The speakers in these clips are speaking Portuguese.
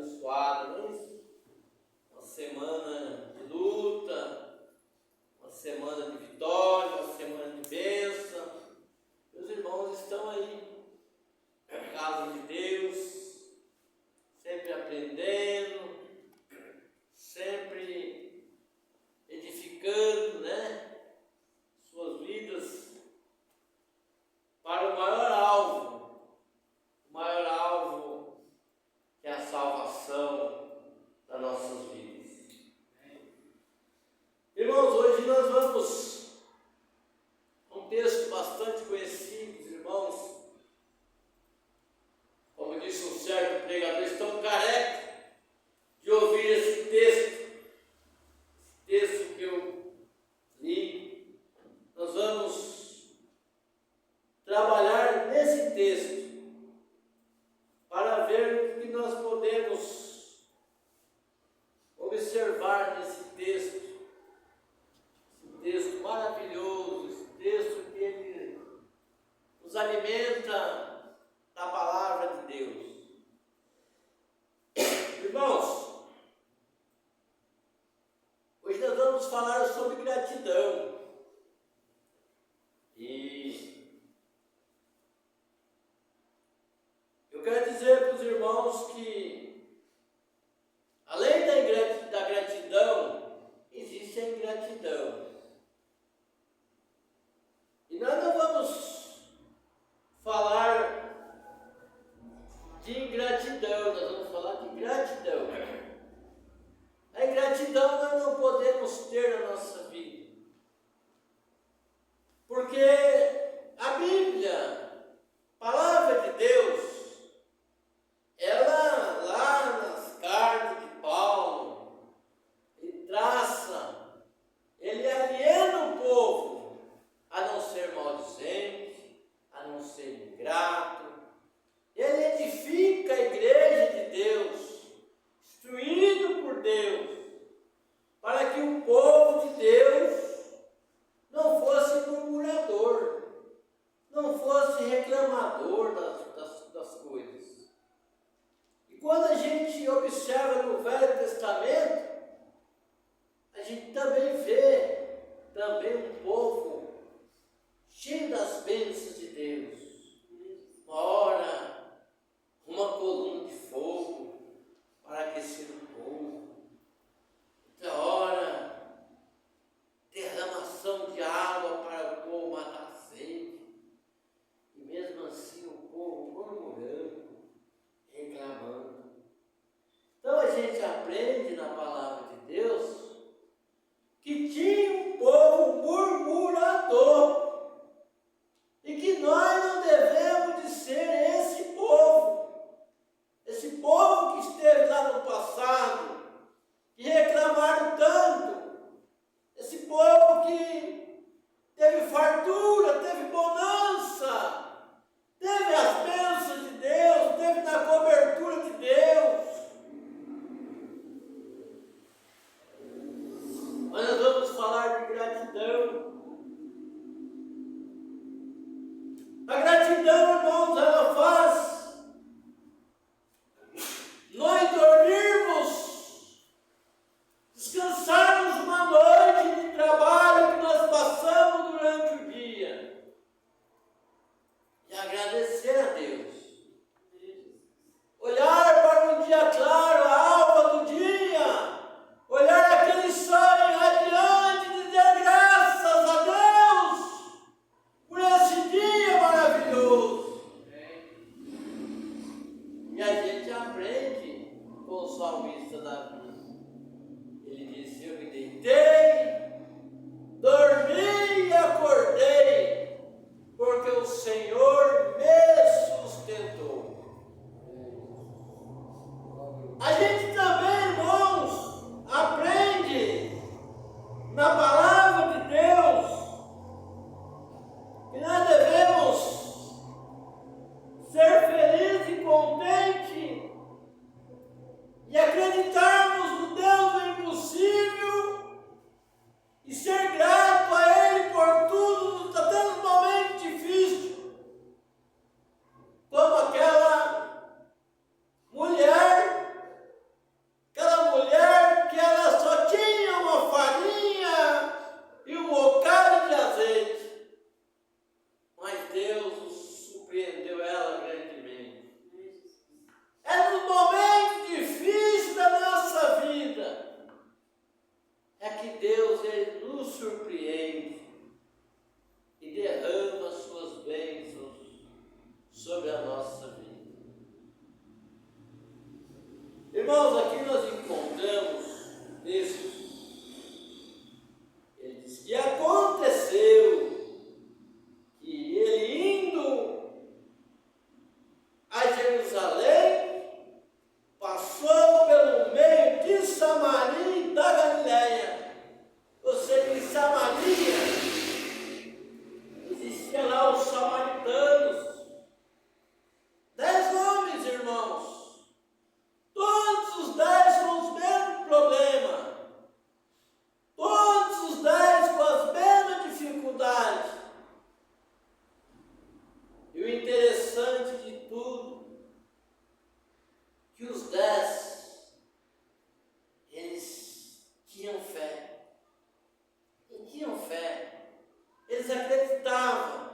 abençoada, não é isso? Uma semana de luta, uma semana de vitória, uma semana de bênção. Meus irmãos estão aí, na casa de Deus, sempre aprendendo, sempre edificando, suas vidas para o maior alvo que é a salvação das nossas vidas. Irmãos, hoje nós vamos a um texto bastante conhecido, irmãos. Como disse um certo pregador, estão careca de ouvir esse texto que eu li. Nós vamos trabalhar nesse texto para ver o que nós podemos observar nesse texto. Esse texto maravilhoso, esse texto que ele nos alimenta da palavra de Deus. Irmãos, hoje nós vamos falar sobre gratidão. E eu quero dizer para os irmãos que, além da gratidão, existe a ingratidão. E nós não vamos falar de ingratidão, nós vamos falar de gratidão. A ingratidão nós não podemos ter na nossa vida. Porque a Bíblia, a palavra de Deus, ela lá nas cartas de Paulo, ele aliena o povo a não ser maldizente, a não ser ingrato. Ele edifica a igreja de Deus, instruído por Deus, para que o povo de Deus não fosse murmurador, não fosse reclamador das coisas. E quando a gente observa no Velho Testamento, a gente também vê um povo cheio das bênçãos de Deus. Uma hora, uma coluna de fogo para aquecer o povo. Outra hora, derramação de água para o povo matar a sede. E mesmo assim o povo murmurando, reclamando. Então a gente aprende na palavra de Deus que tinha um povo murmurador. E que nós não devemos de ser esse povo que esteve lá no passado, que reclamaram tanto, esse povo que teve fartura, teve bonança, teve as bênçãos de Deus, teve na cobertura de Deus. Mas nós vamos falar de gratidão. A gratidão, irmãos, ela faz nós dormirmos, descansarmos uma noite de trabalho que nós passamos durante o dia e agradecer a Deus. Olhar para um dia claro, a alva do dia, olhar aquele sol radiante e dizer graças a Deus por esse dia maravilhoso. E a gente aprende com o salmista Davi. Ele disse: eu me deitei, dormi e acordei, porque o Senhor me sustentou. A gente também, irmãos, aprende na palavra de Deus que nós devemos ser felizes e contentes e acreditarmos no Deus do impossível e ser grato a Ele por tudo, está tendo um momento difícil, como aquela mulher Irmãos, aqui nós encontramos isso. Ele diz que aconteceu que ele indo a Jerusalém, passou pelo meio de Samaria e da Galiléia. Ou seja, em Samaria existia lá os samaritanos. 10 homens, irmãos. Todos os 10 com os mesmos problemas. Todos os 10 com as mesmas dificuldades. E o interessante de tudo, que os 10, eles tinham fé. E tinham fé. Eles acreditavam.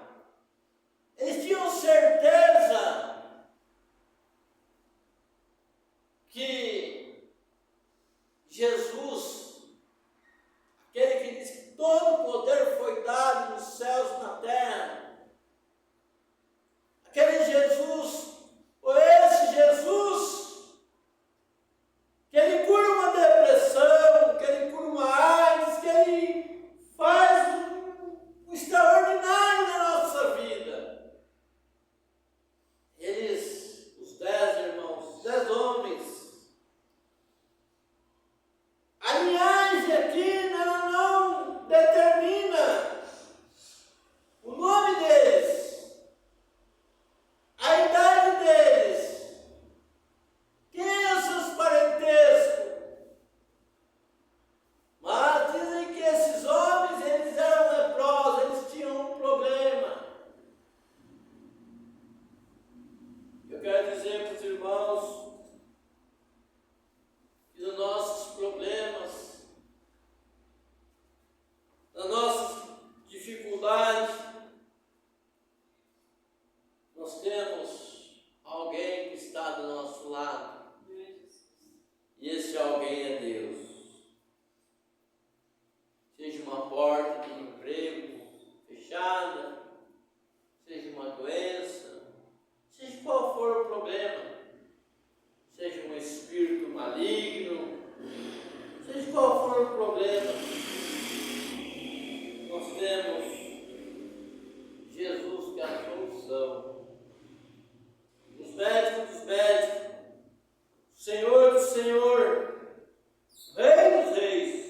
Eles tinham certeza que Jesus, aquele que diz que todo o poder foi dado nos céus e na terra, aquele Jesus, ou esse Jesus, que ele cura uma depressão, que ele cura uma AIDS, que ele faz o extraordinário na nossa vida. Eles, os 10 irmãos, os 10 homens, a linhagem aqui não determina o nome deles, a idade deles, quem é seus parentescos. Mas dizem que esses homens, eles eram leprosos, eles tinham um problema. Eu quero dizer para os irmãos que nos nossos problemas, nas nossas dificuldades, nós temos alguém que está do nosso lado. E esse alguém é Deus. Seja uma porta de emprego fechada, seja uma doença, seja qual for o problema, seja um espírito maligno, seja qual for o problema, nós temos Jesus que é a solução. Os médicos dos médicos, Senhor do Senhor, Rei dos Reis.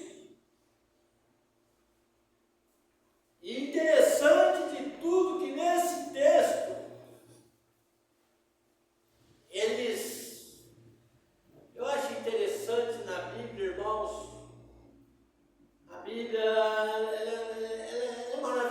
E interessante de tudo que nesse texto, eu acho interessante na Bíblia, irmãos, a Bíblia ela é maravilhosa.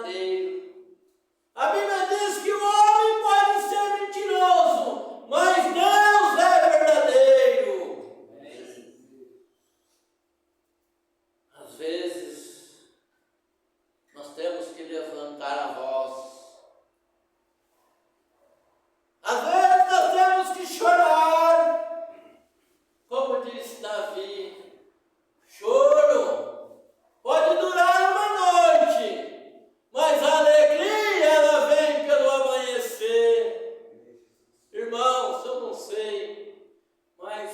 verdadeiro. A Bíblia diz que o homem pode ser mentiroso, mas Deus é verdadeiro. Às vezes, nós temos que levantar a voz. Às vezes, nós temos que chorar. Como disse Davi, choro pode durar uma noite, mas a alegria ela vem pelo amanhecer. Irmãos, eu não sei, mas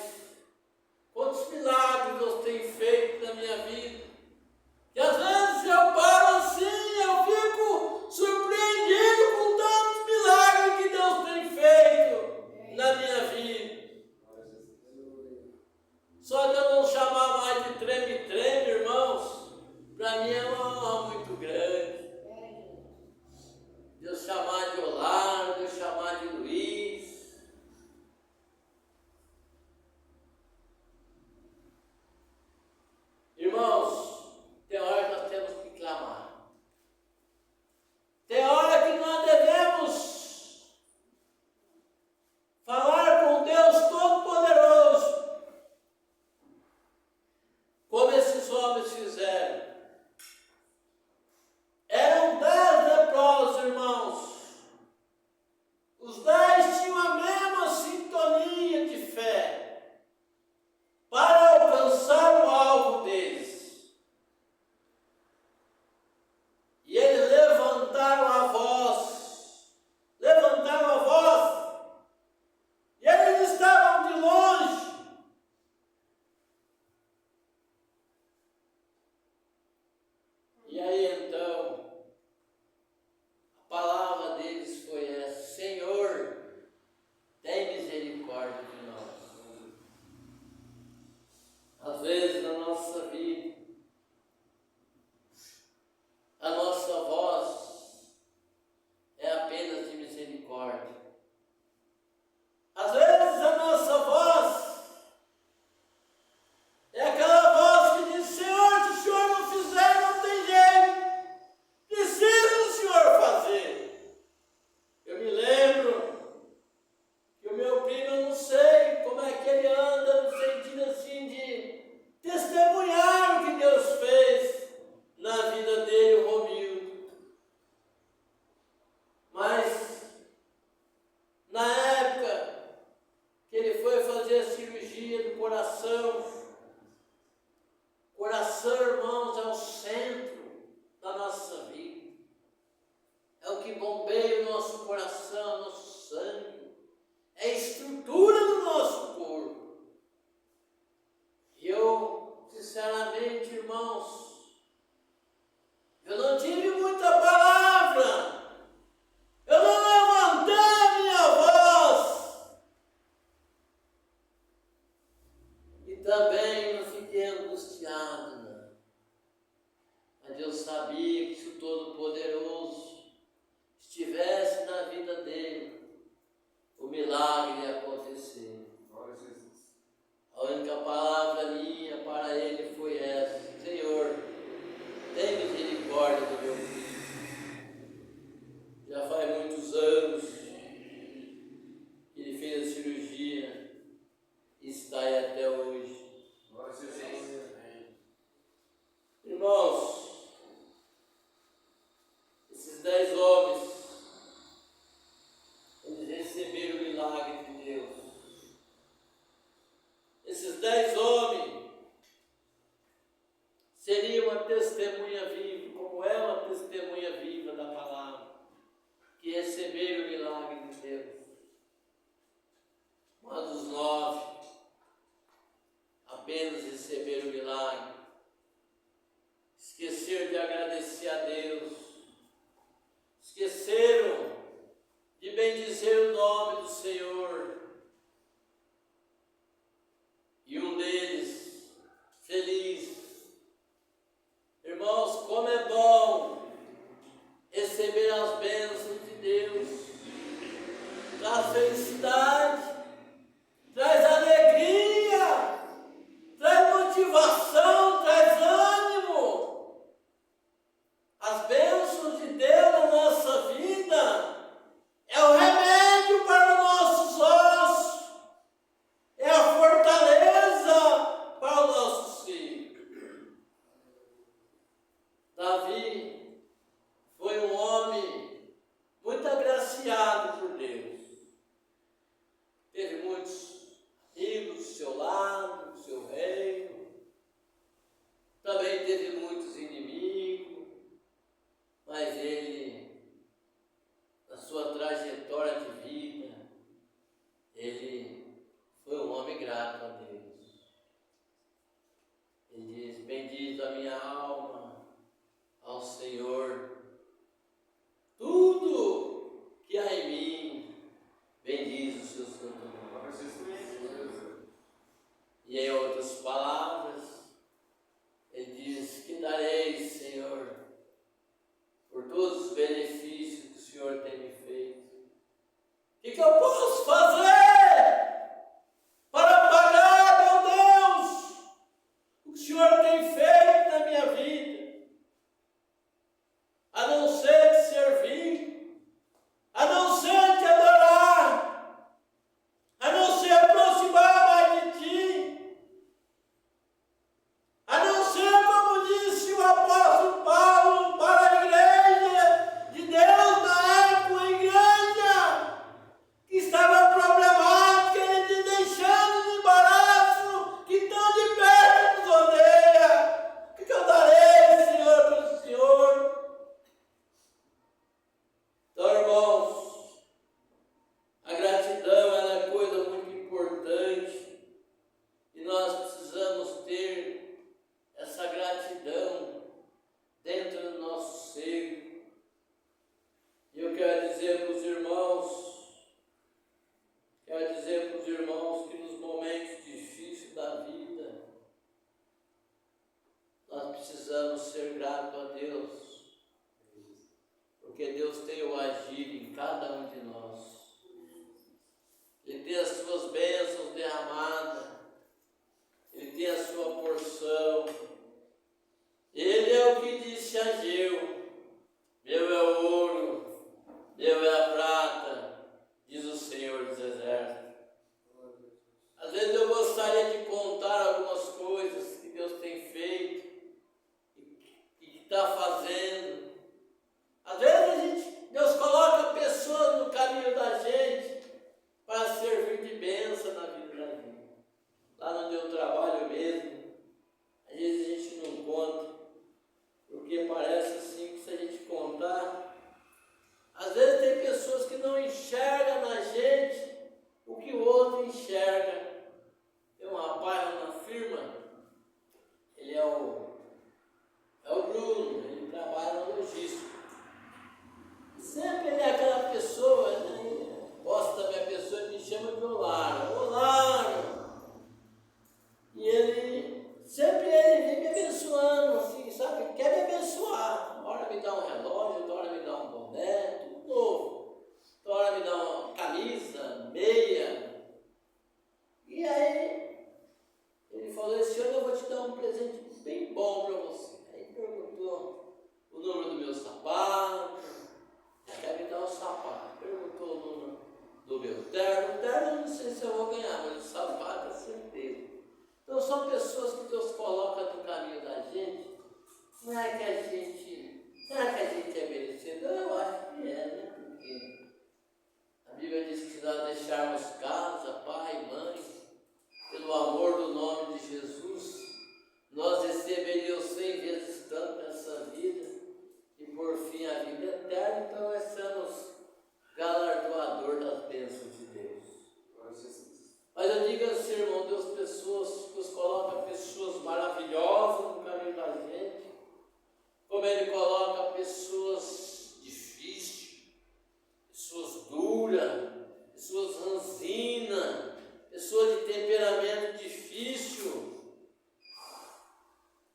quantos milagres Deus tem feito na minha vida. E às vezes eu paro assim, eu fico surpreendido com tantos milagres que Deus tem feito na minha vida. Só de eu não chamar mais de treme-treme, irmãos, para mim é uma honra muito grande. Deus chamar de Olá, Deus chamar de Luiz. Irmãos, tem hora que nós temos que clamar. Tem hora que nós devemos falar com Deus Todo-Poderoso, como esses homens fizeram. Eram 10 leprosos, irmãos. Os 10 tinham a mesma sintonia de fé para alcançar o alvo deles. E eles levantaram a voz. E eles estavam de longe. E aí então, a palavra deles foi essa: Senhor, tem misericórdia de nós. Às vezes na nossa vida, a nossa voz é apenas de misericórdia. Às vezes a nossa voz é aquela voz que diz: Senhor, se o Senhor não fizer, não tem jeito. Precisa o Senhor fazer. Eu me lembro que o meu primo, eu não sei como é que ele anda, no sentido assim de testemunhar o que Deus fez na vida dele, o Romildo. Mas, na época que ele foi fazer a cirurgia do coração, irmãos, é o centro da nossa vida. É o que bombeia o nosso coração, o nosso sangue. É a estrutura do nosso corpo. E eu, sinceramente, irmãos, eu não tive muita palavra. Eu não levantei a minha voz. E também não fiquei angustiado, não. Mas eu sabia que se o Todo-Poderoso estivesse na vida dele, o milagre ia acontecer. A única palavra minha para ele foi essa: Senhor, tem misericórdia do meu filho. Já faz muitos anos que ele fez a cirurgia e está aí até hoje. Irmãos, esses 10 homens, eles receberam o milagre de Deus. Esses 10 homens seriam uma testemunha viva, como é uma testemunha viva da palavra, que receberam o milagre de Deus. Mas os 9 apenas receberam o milagre, esqueceram de agradecer a Deus, benefícios que o Senhor tem me feito. O que eu posso fazer para pagar, meu Deus, o que o Senhor tem feito na minha vida? A não ser te servir, a não ser te adorar, a não ser aproximar mais de ti, a não ser, como disse o apóstolo Paulo para a igreja de Deus na época, a igreja que estava problemática, ele diz, deixando de embaraço, que tão de perto nos odeia. O que eu darei, Senhor, pelo Senhor? Então, irmãos, a gratidão ela é coisa muito importante e nós precisamos ter essa gratidão dentro do nosso ser. E eu quero dizer para os irmãos que nos momentos difíceis da vida, nós precisamos ser gratos a Deus, porque Deus tem o agir em cada um de nós. Ele tem as suas bênçãos derramadas, Ele tem a sua porção. Ele é o que disse a Ageu: meu é o ouro, meu é a prata, diz o Senhor dos Exércitos. Às vezes eu gostaria de contar algumas coisas que Deus tem feito e que está fazendo. Às vezes Deus coloca pessoas no caminho da gente para servir de bênção na vida da gente. Lá onde eu trabalho mesmo, às vezes a gente não conta, porque parece assim que se a gente contar, às vezes tem pessoas que não enxergam na gente o que o outro enxerga. Tem um rapaz lá na firma, ele é o Bruno, ele trabalha na logística. Sempre ele é aquela pessoa, né? Gosta da minha pessoa e me chama de Olaro. E ele vem me abençoando, assim, sabe? Quer me abençoar. Uma hora me dá um relógio, outra hora me dá um boné, tudo novo. Outra hora me dá uma camisa, meia. E aí, ele falou, esse ano eu vou te dar um presente bem bom para você. Aí perguntou o número do meu sapato, quer me dar um sapato. Perguntou o número do meu terno. O terno eu não sei se eu vou ganhar, mas o sapato é certeza. Então são pessoas que Deus coloca no caminho da gente. Não é que a gente é merecedor? Eu acho que é, né? Porque a Bíblia diz que se nós deixarmos casa, pai, mãe, pelo amor do nome de Jesus, nós receberíamos 100 vezes tanto nessa vida e por fim a vida eterna. Então nós somos galardoador das bênçãos de Deus. Mas eu digo assim, irmão, Deus coloca pessoas maravilhosas no caminho da gente, como Ele coloca pessoas difíceis, pessoas duras, pessoas ranzinas, pessoas de temperamento difícil,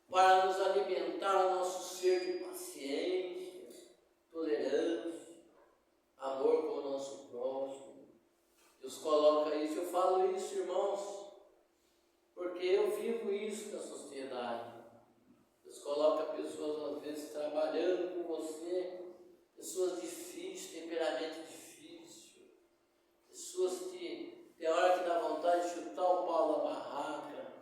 para nos alimentar o nosso ser de paciência, tolerância, amor com o nosso próximo. Deus coloca isso, eu falo isso, irmãos, porque eu vivo isso na sociedade. Deus coloca pessoas, às vezes, trabalhando com você, pessoas difíceis, temperamento difícil, pessoas que tem hora que dá vontade de chutar o pau da barraca,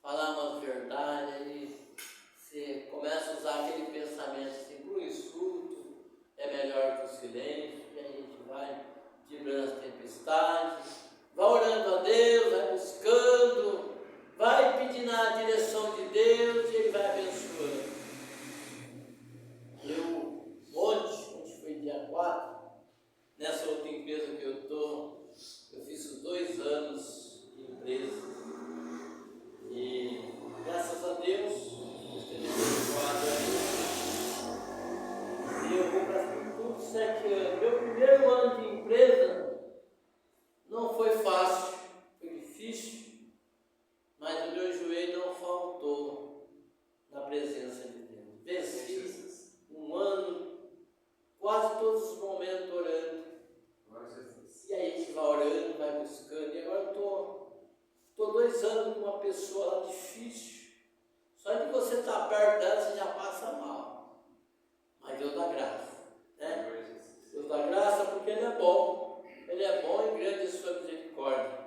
falar umas verdades, aí você começa a usar aquele pensamento assim, para o insulto, é melhor que o silêncio, e a gente vai livrando as tempestades, vai orando a Deus, vai buscando, vai pedindo a direção de Deus e Ele vai abençoando. Ontem foi dia 4, nessa outra empresa que eu estou, eu fiz os 2 anos de empresa e graças a Deus, estou abençoado aí, e eu vou para tudo 7 anos. Meu primeiro ano de empresa não foi fácil, foi difícil, mas o meu joelho não faltou na presença de Deus. Venci 1 ano, quase todos os momentos orando. E aí a gente vai orando, vai buscando. E agora eu estou 2 anos com uma pessoa lá difícil. Só de você estar perto dela, você já passa mal. Mas Deus dá graça, né? Deus dá graça porque Ele é bom. Ele é bom e grande a sua misericórdia.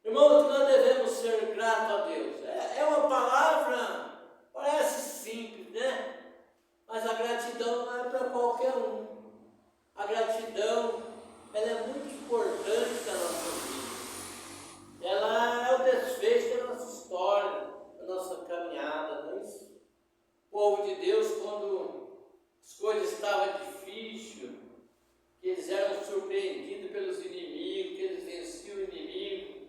Irmão, que nós devemos ser gratos a Deus. É uma palavra, parece simples, né? Mas a gratidão não é para qualquer um. A gratidão, ela é muito importante na nossa vida. Ela é o desfecho da nossa história, da nossa caminhada, não é isso? O povo de Deus, quando as coisas estavam difíceis, que eles eram surpreendidos pelos inimigos, que eles venciam o inimigo,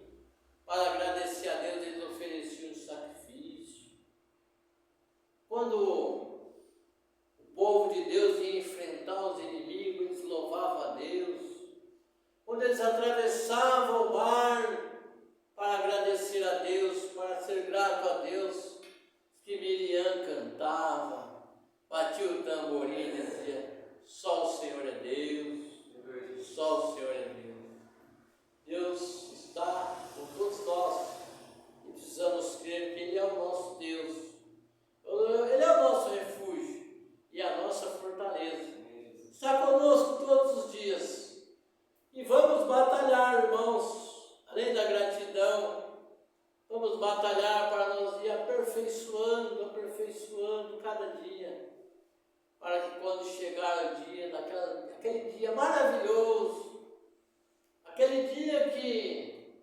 para agradecer a Deus, eles ofereciam um sacrifício. Quando o povo de Deus ia enfrentar os inimigos, eles louvavam a Deus. Quando eles atravessavam o mar para agradecer a Deus, para ser grato a Deus, que Miriam cantava, batia o tamborim e dizia: só o Senhor é Deus, só o Senhor é Deus. Deus está com todos nós e precisamos crer que Ele é o nosso Deus. Ele é o nosso refúgio e a nossa fortaleza. Está conosco todos os dias. E vamos batalhar, irmãos, além da gratidão, vamos batalhar para nós ir aperfeiçoando cada dia, para que quando chegar o dia, aquele dia maravilhoso, aquele dia que,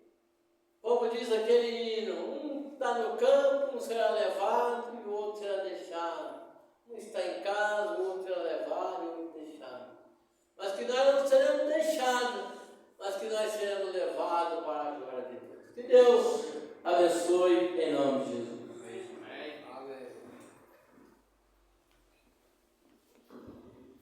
como diz aquele hino, um está no campo, um será levado e o outro será deixado. Um está em casa, o outro será levado e o outro deixado. Mas que nós não seremos deixados, mas que nós seremos levados para a glória de Deus. Que Deus abençoe em nome de Jesus.